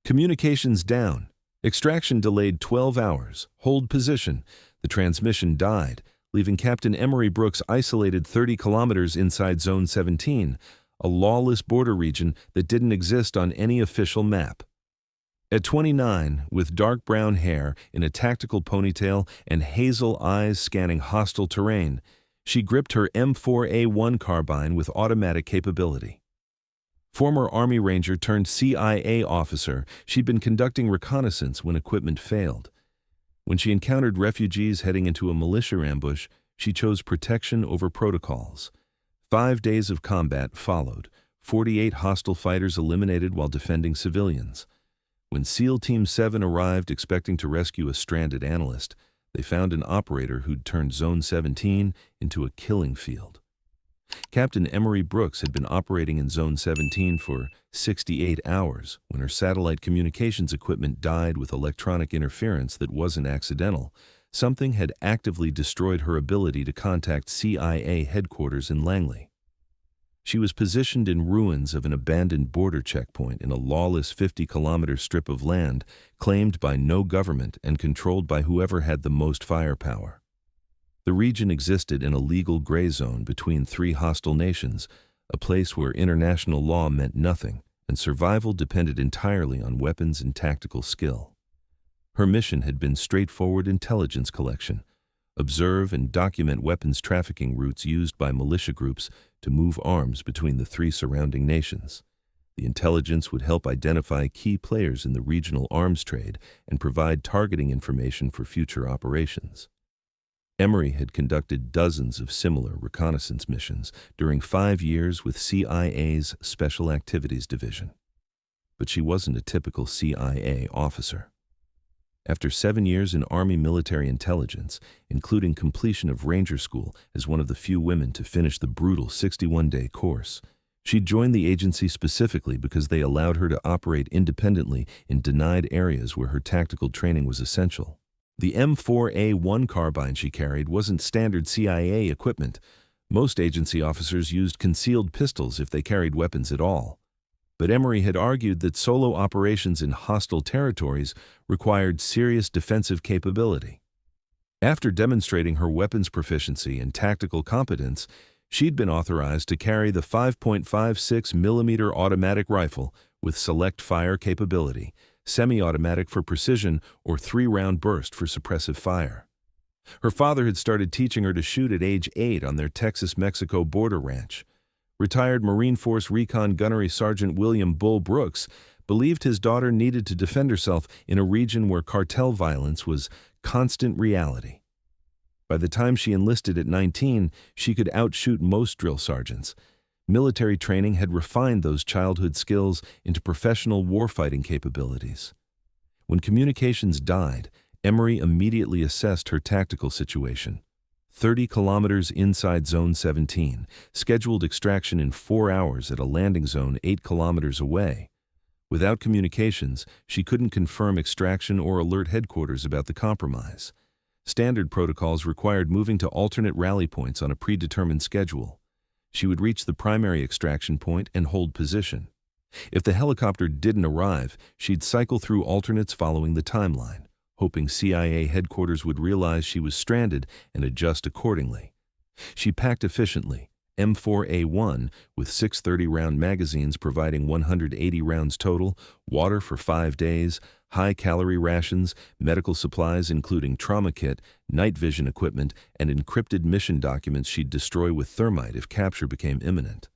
Communications down. Extraction delayed 12 hours. Hold position. The transmission died, leaving Captain Emery Brooks isolated 30 kilometers inside Zone 17, a lawless border region that didn't exist on any official map. At 29, with dark brown hair in a tactical ponytail and hazel eyes scanning hostile terrain, she gripped her M4A1 carbine with automatic capability. Former Army Ranger turned CIA officer, she'd been conducting reconnaissance when equipment failed. When she encountered refugees heading into a militia ambush, she chose protection over protocols. 5 days of combat followed, 48 hostile fighters eliminated while defending civilians. When SEAL Team 7 arrived expecting to rescue a stranded analyst, they found an operator who'd turned Zone 17 into a killing field. Captain Emery Brooks had been operating in Zone 17 for 68 hours when her satellite communications equipment died with electronic interference that wasn't accidental. Something had actively destroyed her ability to contact CIA headquarters in Langley. She was positioned in ruins of an abandoned border checkpoint in a lawless 50-kilometer strip of land claimed by no government and controlled by whoever had the most firepower. The region existed in a legal gray zone between 3 hostile nations, a place where international law meant nothing and survival depended entirely on weapons and tactical skill. Her mission had been straightforward intelligence collection: observe and document weapons trafficking routes used by militia groups to move arms between the 3 surrounding nations. The intelligence would help identify key players in the regional arms trade and provide targeting information for future operations. Emery had conducted dozens of similar reconnaissance missions during 5 years with CIA's Special Activities Division. But she wasn't a typical CIA officer. After 7 years in Army military intelligence, including completion of Ranger School as one of the few women to finish the brutal 61-day course, she joined the agency specifically because they allowed her to operate independently in denied areas where her tactical training was essential. The M4A1 carbine she carried wasn't standard CIA equipment. Most agency officers used concealed pistols if they carried weapons at all. But Emery had argued that solo operations in hostile territories required serious defensive capability. After demonstrating her weapons proficiency and tactical competence, she'd been authorized to carry the 5.56mm automatic rifle with select fire capability, semi-automatic for precision, or 3-round burst for suppressive fire. Her father had started teaching her to shoot at age 8 on their Texas-Mexico border ranch. Retired Marine Force Recon Gunnery Sergeant William Bull Brooks believed his daughter needed to defend herself in a region where cartel violence was constant reality. By the time she enlisted at 19, she could outshoot most drill sergeants. Military training had refined those childhood skills into professional warfighting capabilities. When communications died, Emery immediately assessed her tactical situation. 30 kilometers inside Zone 17, scheduled extraction in 4 hours at a landing zone 8 kilometers away. Without communications, she couldn't confirm extraction or alert headquarters about the compromise. Standard protocols required moving to alternate rally points on a predetermined schedule. She would reach the primary extraction point and hold position. If the helicopter didn't arrive, she'd cycle through alternates following the timeline, hoping CIA headquarters would realize she was stranded and adjust accordingly. She packed efficiently, M4A1 with 6 30-round magazines providing 180 rounds total, water for 5 days, high-calorie rations, medical supplies including trauma kit, night vision equipment, and encrypted mission documents she'd destroy with thermite if capture became imminent.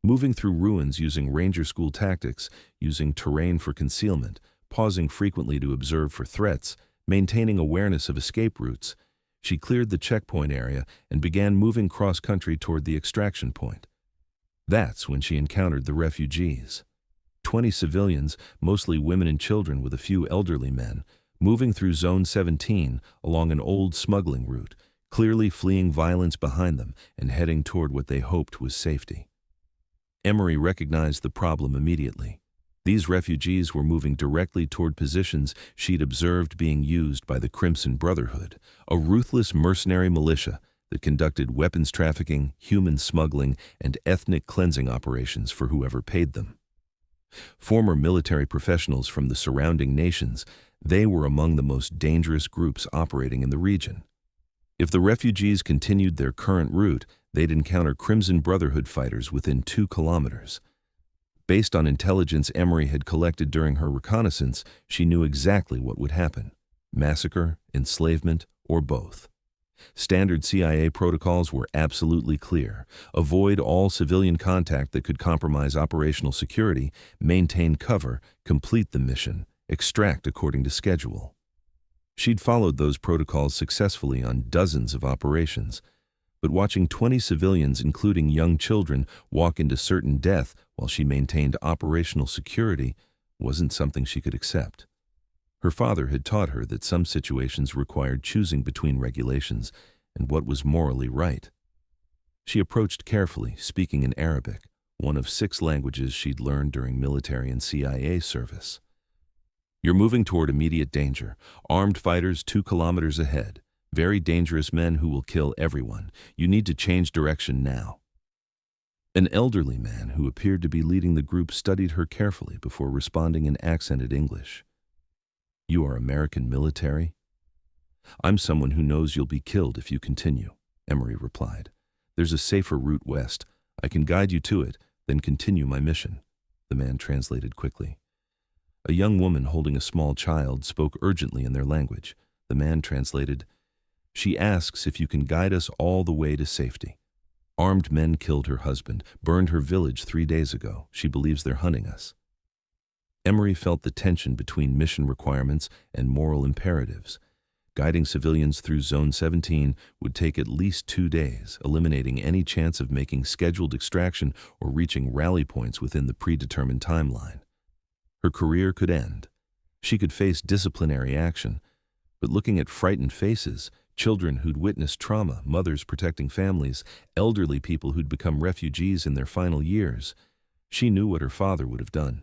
Moving through ruins using Ranger School tactics, using terrain for concealment, pausing frequently to observe for threats, maintaining awareness of escape routes, she cleared the checkpoint area and began moving cross-country toward the extraction point. That's when she encountered the refugees. 20 civilians, mostly women and children with a few elderly men, moving through Zone 17 along an old smuggling route, clearly fleeing violence behind them and heading toward what they hoped was safety. Emery recognized the problem immediately. These refugees were moving directly toward positions she'd observed being used by the Crimson Brotherhood, a ruthless mercenary militia that conducted weapons trafficking, human smuggling, and ethnic cleansing operations for whoever paid them. Former military professionals from the surrounding nations, they were among the most dangerous groups operating in the region. If the refugees continued their current route, they'd encounter Crimson Brotherhood fighters within 2 kilometers. Based on intelligence Emery had collected during her reconnaissance, she knew exactly what would happen: massacre, enslavement, or both. Standard CIA protocols were absolutely clear: avoid all civilian contact that could compromise operational security, maintain cover, complete the mission, extract according to schedule. She'd followed those protocols successfully on dozens of operations, but watching 20 civilians, including young children, walk into certain death while she maintained operational security wasn't something she could accept. Her father had taught her that some situations required choosing between regulations and what was morally right. She approached carefully, speaking in Arabic, one of 6 languages she'd learned during military and CIA service. "You're moving toward immediate danger. Armed fighters 2 kilometers ahead. Very dangerous men who will kill everyone. You need to change direction now." An elderly man who appeared to be leading the group studied her carefully before responding in accented English. "You are American military?" "I'm someone who knows you'll be killed if you continue," Emery replied. "There's a safer route west. I can guide you to it, then continue my mission," the man translated quickly. A young woman holding a small child spoke urgently in their language. The man translated, "She asks if you can guide us all the way to safety. Armed men killed her husband, burned her village 3 days ago. She believes they're hunting us." Emery felt the tension between mission requirements and moral imperatives. Guiding civilians through Zone 17 would take at least 2 days, eliminating any chance of making scheduled extraction or reaching rally points within the predetermined timeline. Her career could end. She could face disciplinary action, but looking at frightened faces, children who'd witnessed trauma, mothers protecting families, elderly people who'd become refugees in their final years, she knew what her father would have done.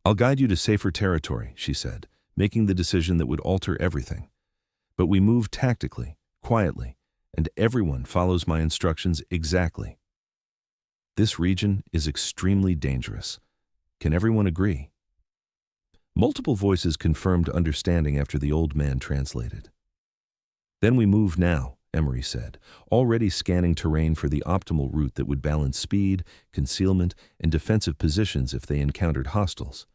"I'll guide you to safer territory," she said, making the decision that would alter everything. "But we move tactically, quietly, and everyone follows my instructions exactly. This region is extremely dangerous. Can everyone agree?" Multiple voices confirmed understanding after the old man translated. "Then we move now," Emery said, already scanning terrain for the optimal route that would balance speed, concealment, and defensive positions if they encountered hostiles.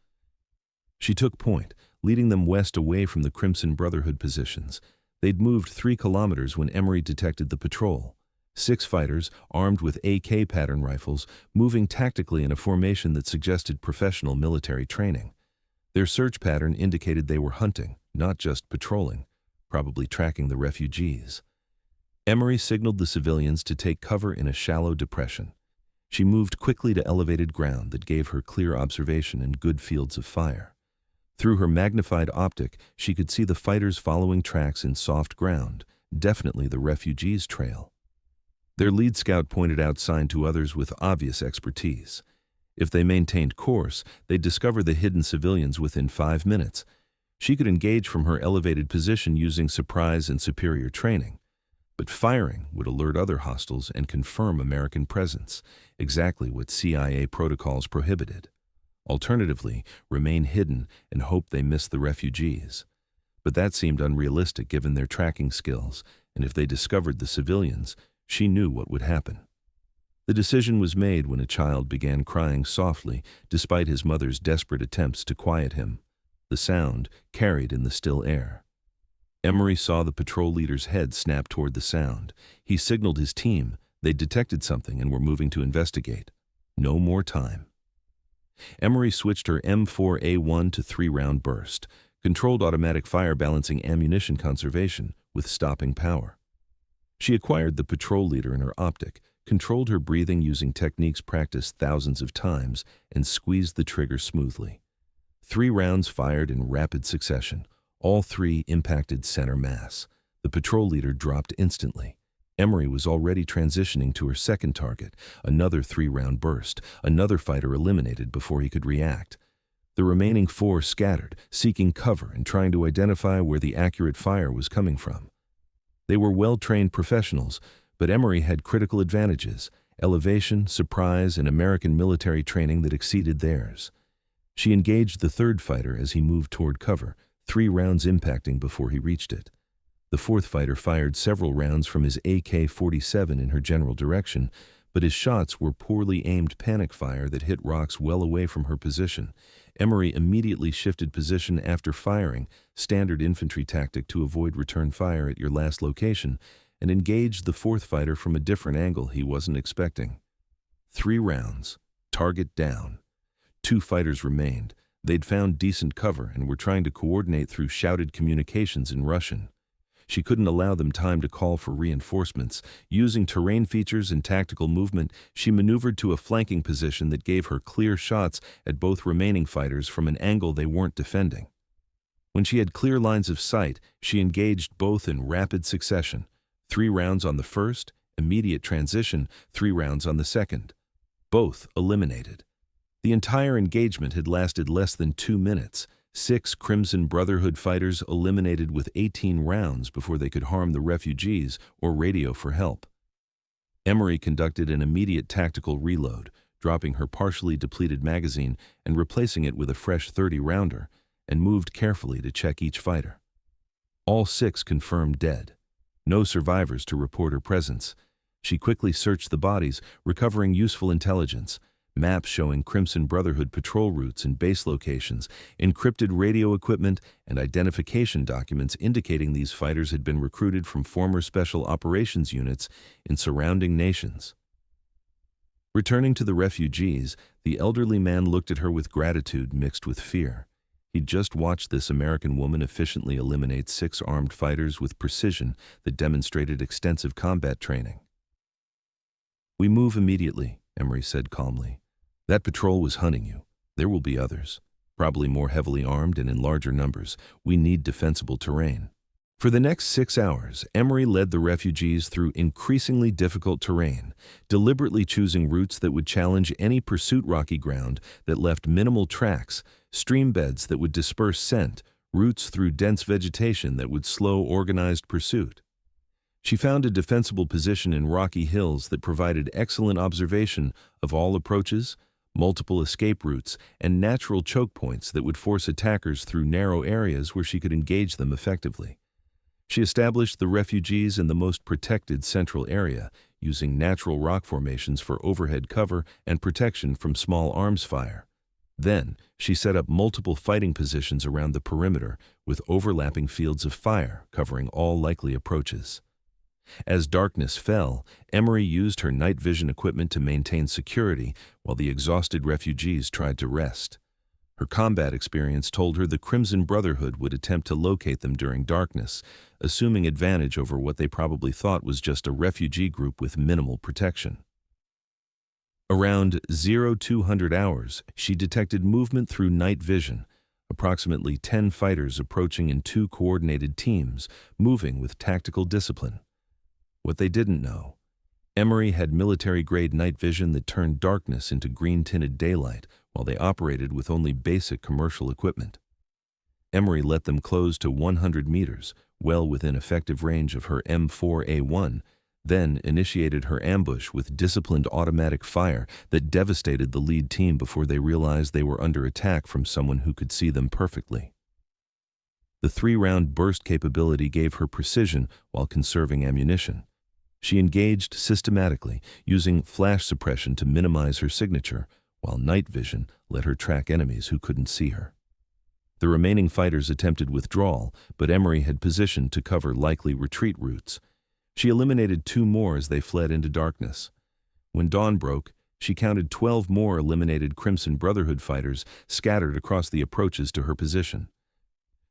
She took point, leading them west away from the Crimson Brotherhood positions. They'd moved 3 kilometers when Emery detected the patrol. 6 fighters, armed with AK pattern rifles, moving tactically in a formation that suggested professional military training. Their search pattern indicated they were hunting, not just patrolling, probably tracking the refugees. Emery signaled the civilians to take cover in a shallow depression. She moved quickly to elevated ground that gave her clear observation and good fields of fire. Through her magnified optic, she could see the fighters following tracks in soft ground, definitely the refugees' trail. Their lead scout pointed out signs to others with obvious expertise. If they maintained course, they'd discover the hidden civilians within 5 minutes. She could engage from her elevated position using surprise and superior training. But firing would alert other hostiles and confirm American presence, exactly what CIA protocols prohibited. Alternatively, remain hidden and hope they miss the refugees. But that seemed unrealistic given their tracking skills, and if they discovered the civilians, she knew what would happen. The decision was made when a child began crying softly, despite his mother's desperate attempts to quiet him. The sound carried in the still air. Emery saw the patrol leader's head snap toward the sound. He signaled his team. They'd detected something and were moving to investigate. No more time. Emery switched her M4A1 to 3-round burst, controlled automatic fire balancing ammunition conservation with stopping power. She acquired the patrol leader in her optic, controlled her breathing using techniques practiced thousands of times, and squeezed the trigger smoothly. 3 rounds fired in rapid succession. All 3 impacted center mass. The patrol leader dropped instantly. Emery was already transitioning to her second target, another 3-round burst, another fighter eliminated before he could react. The remaining 4 scattered, seeking cover and trying to identify where the accurate fire was coming from. They were well-trained professionals, but Emery had critical advantages: elevation, surprise, and American military training that exceeded theirs. She engaged the third fighter as he moved toward cover, 3 rounds impacting before he reached it. The fourth fighter fired several rounds from his AK-47 in her general direction, but his shots were poorly aimed panic fire that hit rocks well away from her position. Emery immediately shifted position after firing, standard infantry tactic to avoid return fire at your last location, and engaged the fourth fighter from a different angle he wasn't expecting. 3 rounds. Target down. 2 fighters remained. They'd found decent cover and were trying to coordinate through shouted communications in Russian. She couldn't allow them time to call for reinforcements. Using terrain features and tactical movement, she maneuvered to a flanking position that gave her clear shots at both remaining fighters from an angle they weren't defending. When she had clear lines of sight, she engaged both in rapid succession. 3 rounds on the first, immediate transition, 3 rounds on the second. Both eliminated. The entire engagement had lasted less than 2 minutes. 6 Crimson Brotherhood fighters eliminated with 18 rounds before they could harm the refugees or radio for help. Emery conducted an immediate tactical reload, dropping her partially depleted magazine and replacing it with a fresh 30-rounder, and moved carefully to check each fighter. All 6 confirmed dead. No survivors to report her presence. She quickly searched the bodies, recovering useful intelligence. Maps showing Crimson Brotherhood patrol routes and base locations, encrypted radio equipment, and identification documents indicating these fighters had been recruited from former special operations units in surrounding nations. Returning to the refugees, the elderly man looked at her with gratitude mixed with fear. He'd just watched this American woman efficiently eliminate 6 armed fighters with precision that demonstrated extensive combat training. "We move immediately," Emery said calmly. "That patrol was hunting you. There will be others, probably more heavily armed and in larger numbers. We need defensible terrain." For the next 6 hours, Emery led the refugees through increasingly difficult terrain, deliberately choosing routes that would challenge any pursuit rocky ground that left minimal tracks, stream beds that would disperse scent, routes through dense vegetation that would slow organized pursuit. She found a defensible position in rocky hills that provided excellent observation of all approaches, multiple escape routes, and natural choke points that would force attackers through narrow areas where she could engage them effectively. She established the refugees in the most protected central area, using natural rock formations for overhead cover and protection from small arms fire. Then, she set up multiple fighting positions around the perimeter, with overlapping fields of fire covering all likely approaches. As darkness fell, Emery used her night vision equipment to maintain security while the exhausted refugees tried to rest. Her combat experience told her the Crimson Brotherhood would attempt to locate them during darkness, assuming advantage over what they probably thought was just a refugee group with minimal protection. Around 0200 hours, she detected movement through night vision, approximately 10 fighters approaching in 2 coordinated teams, moving with tactical discipline. What they didn't know: Emery had military-grade night vision that turned darkness into green-tinted daylight while they operated with only basic commercial equipment. Emery let them close to 100 meters, well within effective range of her M4A1, then initiated her ambush with disciplined automatic fire that devastated the lead team before they realized they were under attack from someone who could see them perfectly. The 3-round burst capability gave her precision while conserving ammunition. She engaged systematically, using flash suppression to minimize her signature, while night vision let her track enemies who couldn't see her. The remaining fighters attempted withdrawal, but Emery had positioned to cover likely retreat routes. She eliminated 2 more as they fled into darkness. When dawn broke, she counted 12 more eliminated Crimson Brotherhood fighters scattered across the approaches to her position.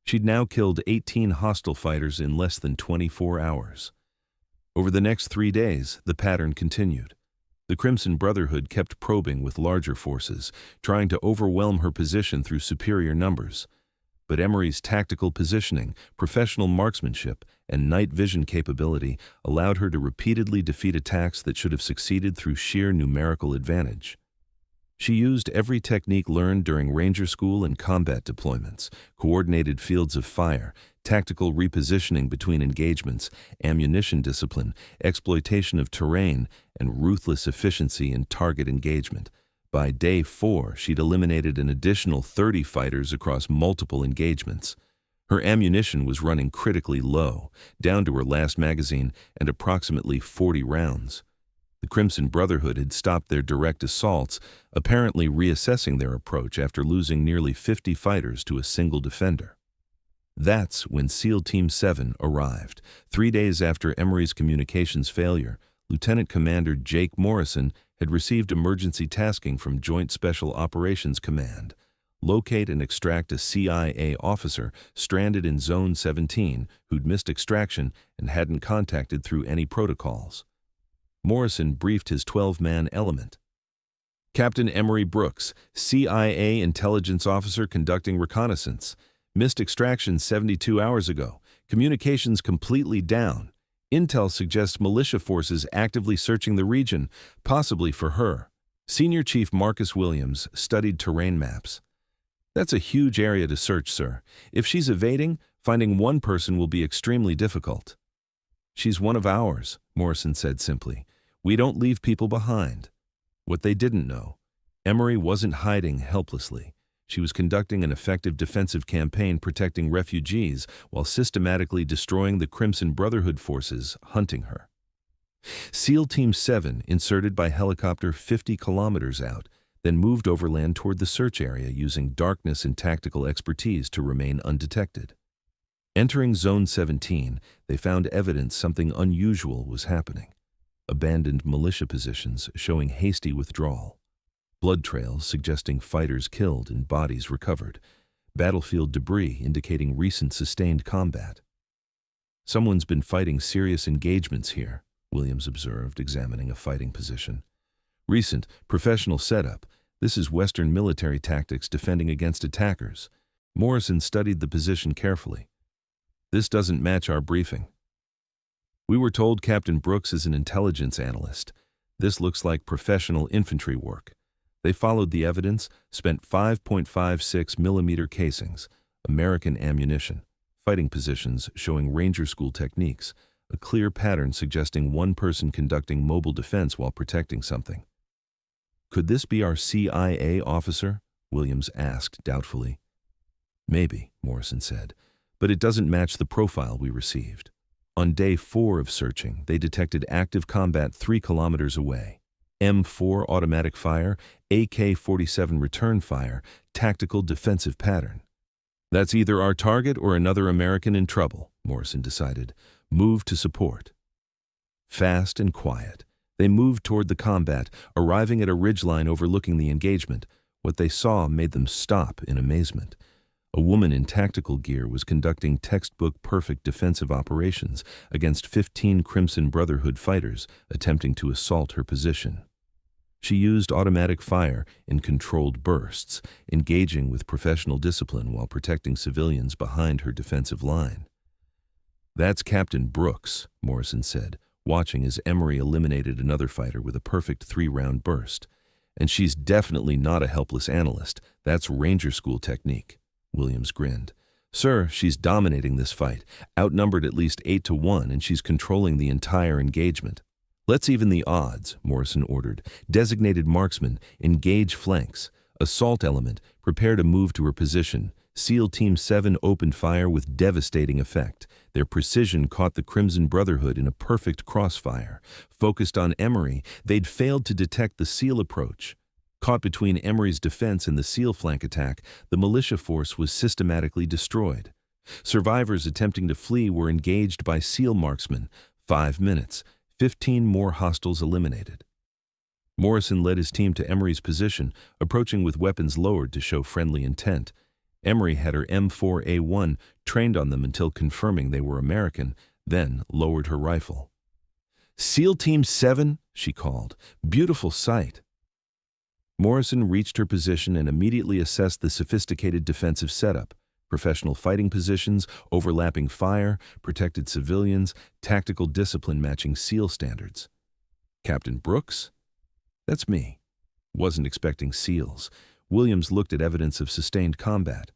She'd now killed 18 hostile fighters in less than 24 hours. Over the next 3 days, the pattern continued. The Crimson Brotherhood kept probing with larger forces, trying to overwhelm her position through superior numbers. But Emery's tactical positioning, professional marksmanship, and night vision capability allowed her to repeatedly defeat attacks that should have succeeded through sheer numerical advantage. She used every technique learned during Ranger School and combat deployments: coordinated fields of fire, tactical repositioning between engagements, ammunition discipline, exploitation of terrain, and ruthless efficiency in target engagement. By day 4, she'd eliminated an additional 30 fighters across multiple engagements. Her ammunition was running critically low, down to her last magazine and approximately 40 rounds. The Crimson Brotherhood had stopped their direct assaults, apparently reassessing their approach after losing nearly 50 fighters to a single defender. That's when SEAL Team 7 arrived. 3 days after Emery's communications failure, Lieutenant Commander Jake Morrison had received emergency tasking from Joint Special Operations Command. Locate and extract a CIA officer stranded in Zone 17 who'd missed extraction and hadn't contacted through any protocols. Morrison briefed his 12-man element. Captain Emery Brooks, CIA intelligence officer conducting reconnaissance. Missed extraction 72 hours ago. Communications completely down. Intel suggests militia forces actively searching the region, possibly for her. Senior Chief Marcus Williams studied terrain maps. That's a huge area to search, sir. If she's evading, finding one person will be extremely difficult. She's one of ours, Morrison said simply. We don't leave people behind. What they didn't know, Emery wasn't hiding helplessly. She was conducting an effective defensive campaign protecting refugees while systematically destroying the Crimson Brotherhood forces hunting her. SEAL Team 7 inserted by helicopter 50 kilometers out, then moved overland toward the search area using darkness and tactical expertise to remain undetected. Entering Zone 17, they found evidence something unusual was happening. Abandoned militia positions showing hasty withdrawal. Blood trails suggesting fighters killed and bodies recovered. Battlefield debris indicating recent sustained combat. Someone's been fighting serious engagements here, Williams observed, examining a fighting position. Recent, professional setup. This is Western military tactics defending against attackers. Morrison studied the position carefully. This doesn't match our briefing. We were told Captain Brooks is an intelligence analyst. This looks like professional infantry work. They followed the evidence, spent 5.56 millimeter casings, American ammunition, fighting positions showing Ranger School techniques, a clear pattern suggesting one person conducting mobile defense while protecting something. Could this be our CIA officer? Williams asked doubtfully. Maybe, Morrison said, but it doesn't match the profile we received. On day 4 of searching, they detected active combat 3 kilometers away. M4 automatic fire, AK-47 return fire, tactical defensive pattern. That's either our target or another American in trouble, Morrison decided. Move to support. Fast and quiet, they moved toward the combat, arriving at a ridgeline overlooking the engagement. What they saw made them stop in amazement. A woman in tactical gear was conducting textbook-perfect defensive operations against 15 Crimson Brotherhood fighters attempting to assault her position. She used automatic fire in controlled bursts, engaging with professional discipline while protecting civilians behind her defensive line. That's Captain Brooks, Morrison said, watching as Emery eliminated another fighter with a perfect 3-round burst. And she's definitely not a helpless analyst. That's Ranger School technique. Williams grinned. Sir, she's dominating this fight, outnumbered at least 8-1, and she's controlling the entire engagement. Let's even the odds, Morrison ordered. Designated marksman, engage flanks. Assault element, prepare to move to her position. SEAL Team 7 opened fire with devastating effect. Their precision caught the Crimson Brotherhood in a perfect crossfire. Focused on Emery, they'd failed to detect the SEAL approach. Caught between Emery's defense and the SEAL flank attack, the militia force was systematically destroyed. Survivors attempting to flee were engaged by SEAL marksmen. 5 minutes. 15 more hostiles eliminated. Morrison led his team to Emery's position, approaching with weapons lowered to show friendly intent. Emery had her M4A1 trained on them until confirming they were American, then lowered her rifle. SEAL Team 7, she called. Beautiful sight. Morrison reached her position and immediately assessed the sophisticated defensive setup. Professional fighting positions, overlapping fire, protected civilians, tactical discipline matching SEAL standards. Captain Brooks? That's me. Wasn't expecting SEALs. Williams looked at evidence of sustained combat.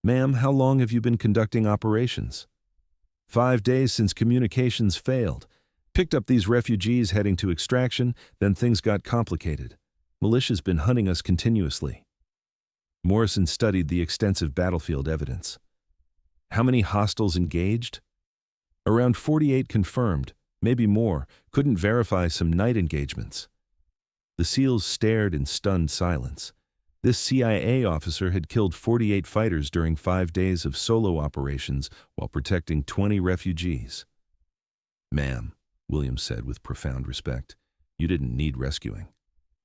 Ma'am, how long have you been conducting operations? 5 days since communications failed. Picked up these refugees heading to extraction, then things got complicated. Militia's been hunting us continuously. Morrison studied the extensive battlefield evidence. How many hostiles engaged? Around 48 confirmed, maybe more, couldn't verify some night engagements. The SEALs stared in stunned silence. This CIA officer had killed 48 fighters during 5 days of solo operations while protecting 20 refugees. "Ma'am," Williams said with profound respect, "you didn't need rescuing.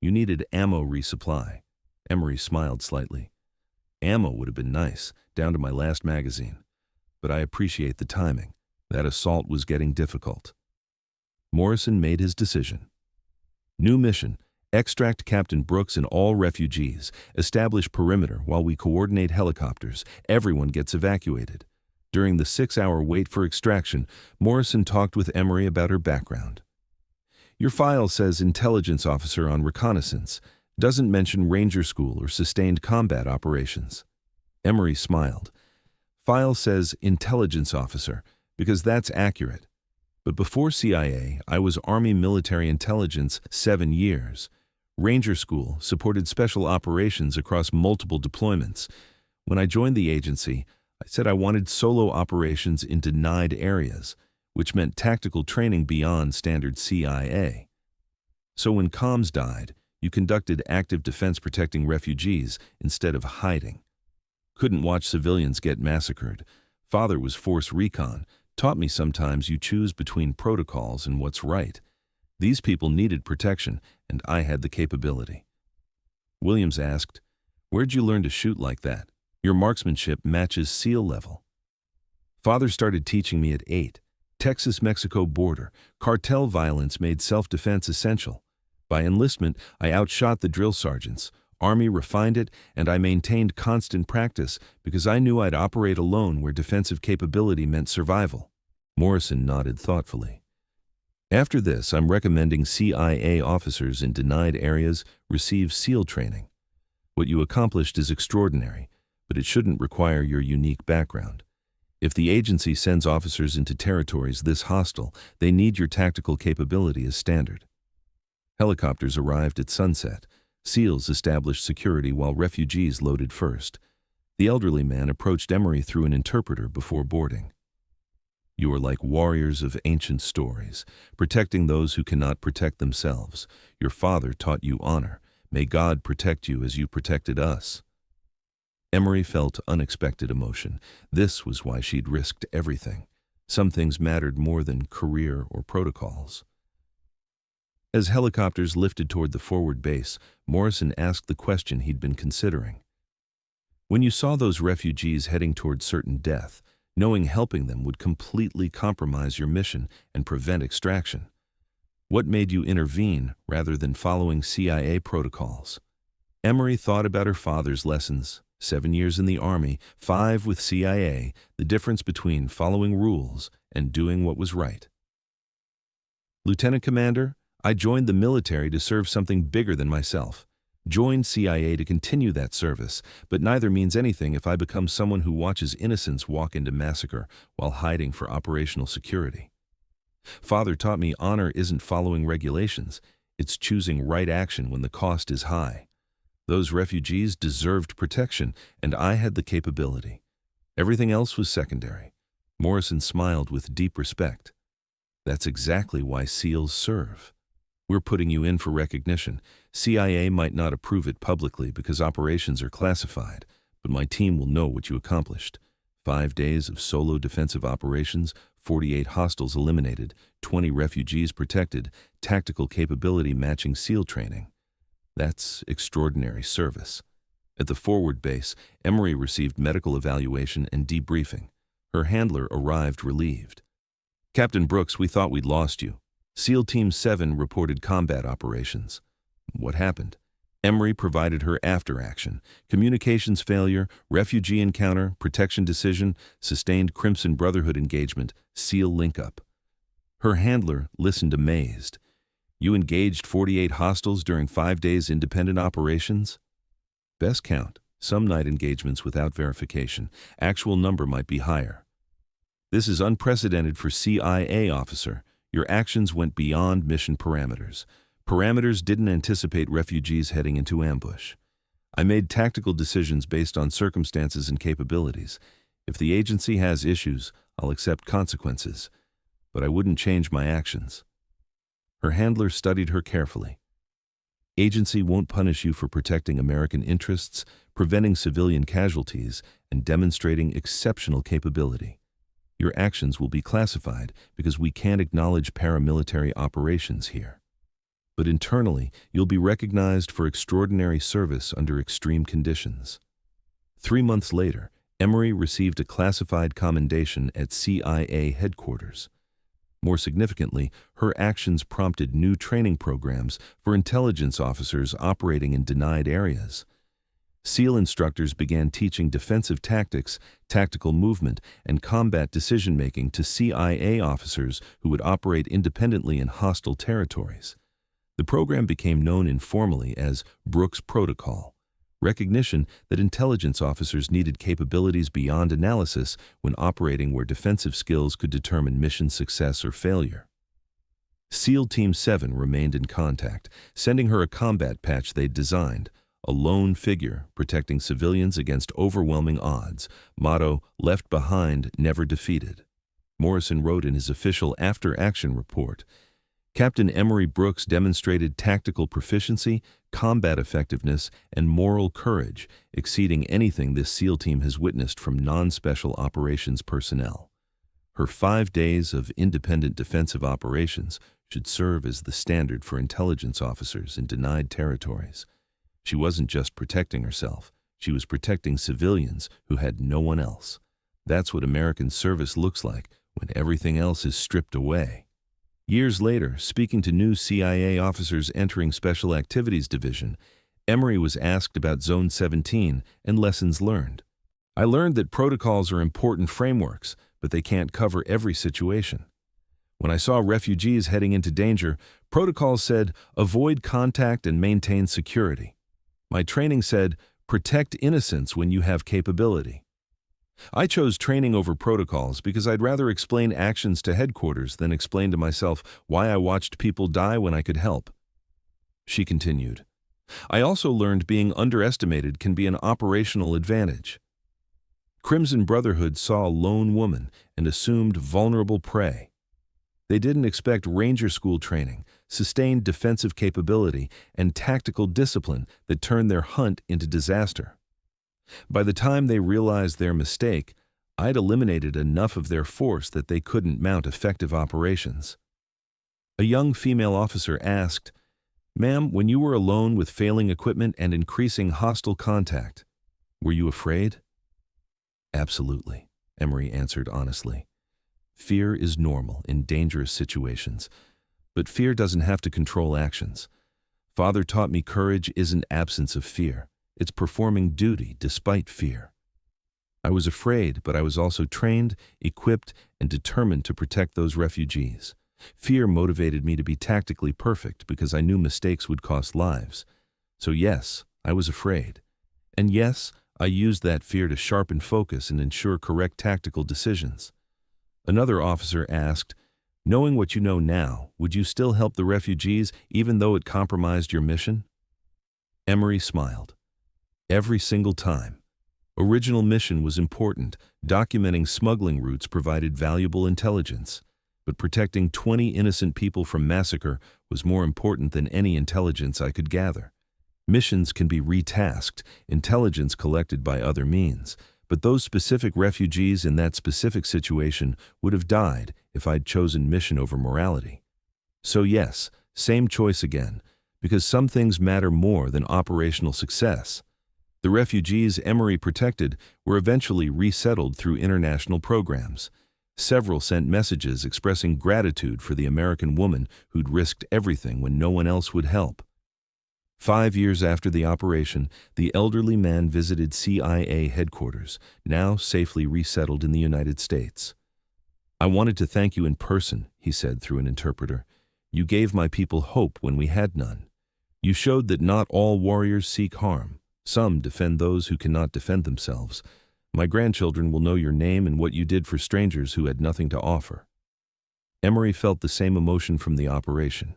You needed ammo resupply." Emery smiled slightly. "Ammo would have been nice, down to my last magazine. But I appreciate the timing. That assault was getting difficult." Morrison made his decision. New mission: extract Captain Brooks and all refugees. Establish perimeter while we coordinate helicopters. Everyone gets evacuated. During the 6-hour wait for extraction, Morrison talked with Emery about her background. "Your file says intelligence officer on reconnaissance. Doesn't mention ranger school or sustained combat operations." Emery smiled. "File says intelligence officer, because that's accurate. But before CIA, I was Army military intelligence 7 years. Ranger School supported special operations across multiple deployments. When I joined the agency, I said I wanted solo operations in denied areas, which meant tactical training beyond standard CIA. So when comms died, you conducted active defense protecting refugees instead of hiding. Couldn't watch civilians get massacred. Father was force recon, taught me sometimes you choose between protocols and what's right. These people needed protection, and I had the capability." Williams asked, "Where'd you learn to shoot like that? Your marksmanship matches SEAL level." "Father started teaching me at 8. Texas-Mexico border. Cartel violence made self-defense essential. By enlistment, I outshot the drill sergeants. Army refined it, and I maintained constant practice because I knew I'd operate alone where defensive capability meant survival." Morrison nodded thoughtfully. "After this, I'm recommending CIA officers in denied areas receive SEAL training. What you accomplished is extraordinary, but it shouldn't require your unique background. If the agency sends officers into territories this hostile, they need your tactical capability as standard." Helicopters arrived at sunset. SEALs established security while refugees loaded first. The elderly man approached Emery through an interpreter before boarding. "You are like warriors of ancient stories, protecting those who cannot protect themselves. Your father taught you honor. May God protect you as you protected us." Emery felt unexpected emotion. This was why she'd risked everything. Some things mattered more than career or protocols. As helicopters lifted toward the forward base, Morrison asked the question he'd been considering. "When you saw those refugees heading toward certain death, knowing helping them would completely compromise your mission and prevent extraction, what made you intervene rather than following CIA protocols?" Emery thought about her father's lessons, 7 years in the Army, 5 with CIA, the difference between following rules and doing what was right. "Lieutenant Commander, I joined the military to serve something bigger than myself. Joined CIA to continue that service, but neither means anything if I become someone who watches innocents walk into massacre while hiding for operational security. Father taught me honor isn't following regulations, it's choosing right action when the cost is high. Those refugees deserved protection, and I had the capability. Everything else was secondary." Morrison smiled with deep respect. "That's exactly why SEALs serve. We're putting you in for recognition. CIA might not approve it publicly because operations are classified, but my team will know what you accomplished. 5 days of solo defensive operations, 48 hostiles eliminated, 20 refugees protected, tactical capability matching SEAL training. That's extraordinary service." At the forward base, Emery received medical evaluation and debriefing. Her handler arrived relieved. "Captain Brooks, we thought we'd lost you. SEAL Team 7 reported combat operations." "What happened?" Emery provided her after action: communications failure, refugee encounter, protection decision, sustained Crimson Brotherhood engagement, SEAL linkup. Her handler listened amazed. "You engaged 48 hostiles during 5 days independent operations?" "Best count. Some night engagements without verification. Actual number might be higher." "This is unprecedented for CIA officer. Your actions went beyond mission parameters. Parameters didn't anticipate refugees heading into ambush. I made tactical decisions based on circumstances and capabilities. If the agency has issues, I'll accept consequences, but I wouldn't change my actions. Her handler studied her carefully. Agency won't punish you for protecting American interests, preventing civilian casualties, and demonstrating exceptional capability. Your actions will be classified because we can't acknowledge paramilitary operations here. But internally, you'll be recognized for extraordinary service under extreme conditions. 3 months later, Emery received a classified commendation at CIA headquarters. More significantly, her actions prompted new training programs for intelligence officers operating in denied areas. SEAL instructors began teaching defensive tactics, tactical movement, and combat decision-making to CIA officers who would operate independently in hostile territories. The program became known informally as Brooks Protocol, recognition that intelligence officers needed capabilities beyond analysis when operating where defensive skills could determine mission success or failure. SEAL Team 7 remained in contact, sending her a combat patch they'd designed, a lone figure protecting civilians against overwhelming odds, motto, "Left behind, never defeated." Morrison wrote in his official after-action report, Captain Emery Brooks demonstrated tactical proficiency, combat effectiveness, and moral courage, exceeding anything this SEAL team has witnessed from non-special operations personnel. Her 5 days of independent defensive operations should serve as the standard for intelligence officers in denied territories. She wasn't just protecting herself, she was protecting civilians who had no one else. That's what American service looks like when everything else is stripped away. Years later, speaking to new CIA officers entering Special Activities Division, Emery was asked about Zone 17 and lessons learned. I learned that protocols are important frameworks, but they can't cover every situation. When I saw refugees heading into danger, protocols said, avoid contact and maintain security. My training said, protect innocents when you have capability. I chose training over protocols because I'd rather explain actions to headquarters than explain to myself why I watched people die when I could help. She continued, I also learned being underestimated can be an operational advantage. Crimson Brotherhood saw a lone woman and assumed vulnerable prey. They didn't expect Ranger School training, sustained defensive capability, and tactical discipline that turned their hunt into disaster. By the time they realized their mistake, I'd eliminated enough of their force that they couldn't mount effective operations. A young female officer asked, Ma'am, when you were alone with failing equipment and increasing hostile contact, were you afraid? Absolutely, Emery answered honestly. Fear is normal in dangerous situations, but fear doesn't have to control actions. Father taught me courage isn't absence of fear. It's performing duty despite fear. I was afraid, but I was also trained, equipped, and determined to protect those refugees. Fear motivated me to be tactically perfect because I knew mistakes would cost lives. So yes, I was afraid. And yes, I used that fear to sharpen focus and ensure correct tactical decisions. Another officer asked, knowing what you know now, would you still help the refugees even though it compromised your mission? Emery smiled. Every single time. Original mission was important. Documenting smuggling routes provided valuable intelligence. But protecting 20 innocent people from massacre was more important than any intelligence I could gather. Missions can be retasked, intelligence collected by other means. But those specific refugees in that specific situation would have died if I'd chosen mission over morality. So yes, same choice again, because some things matter more than operational success. The refugees Emery protected were eventually resettled through international programs. Several sent messages expressing gratitude for the American woman who'd risked everything when no one else would help. 5 years after the operation, the elderly man visited CIA headquarters, now safely resettled in the United States. I wanted to thank you in person, he said through an interpreter. You gave my people hope when we had none. You showed that not all warriors seek harm. Some defend those who cannot defend themselves. My grandchildren will know your name and what you did for strangers who had nothing to offer. Emery felt the same emotion from the operation.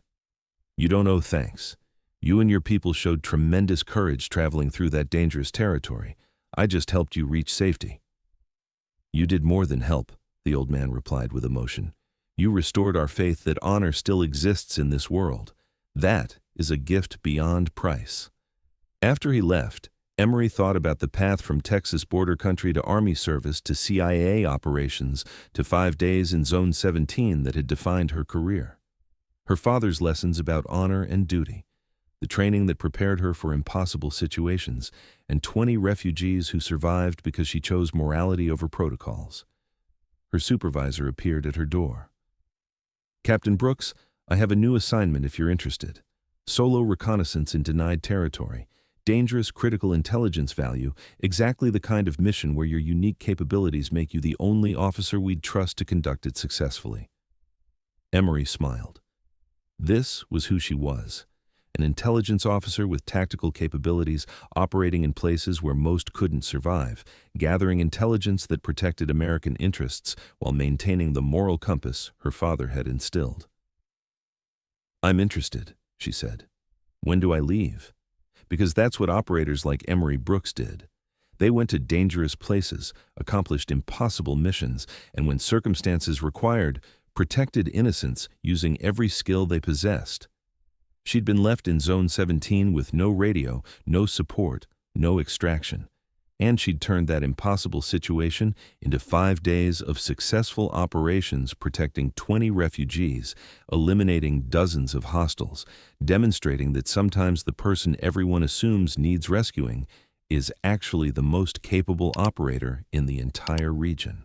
You don't owe thanks. You and your people showed tremendous courage traveling through that dangerous territory. I just helped you reach safety." "You did more than help," the old man replied with emotion. "You restored our faith that honor still exists in this world. That is a gift beyond price." After he left, Emery thought about the path from Texas border country to Army service to CIA operations to 5 days in Zone 17 that had defined her career. Her father's lessons about honor and duty, the training that prepared her for impossible situations, and 20 refugees who survived because she chose morality over protocols. Her supervisor appeared at her door. "Captain Brooks, I have a new assignment if you're interested. Solo reconnaissance in denied territory. Dangerous critical intelligence value, exactly the kind of mission where your unique capabilities make you the only officer we'd trust to conduct it successfully." Emery smiled. This was who she was, an intelligence officer with tactical capabilities, operating in places where most couldn't survive, gathering intelligence that protected American interests while maintaining the moral compass her father had instilled. "I'm interested," she said. "When do I leave?" Because that's what operators like Emery Brooks did. They went to dangerous places, accomplished impossible missions, and when circumstances required, protected innocents using every skill they possessed. She'd been left in Zone 17 with no radio, no support, no extraction. And she'd turned that impossible situation into 5 days of successful operations protecting 20 refugees, eliminating dozens of hostiles, demonstrating that sometimes the person everyone assumes needs rescuing is actually the most capable operator in the entire region.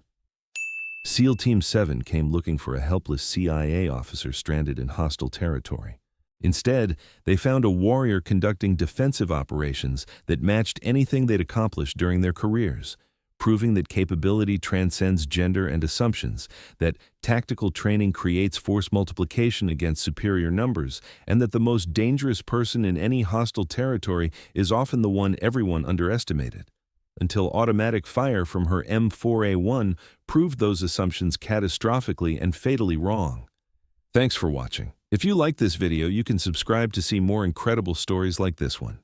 SEAL Team 7 came looking for a helpless CIA officer stranded in hostile territory. Instead, they found a warrior conducting defensive operations that matched anything they'd accomplished during their careers, proving that capability transcends gender and assumptions, that tactical training creates force multiplication against superior numbers, and that the most dangerous person in any hostile territory is often the one everyone underestimated, until automatic fire from her M4A1 proved those assumptions catastrophically and fatally wrong. Thanks for watching. If you like this video, you can subscribe to see more incredible stories like this one.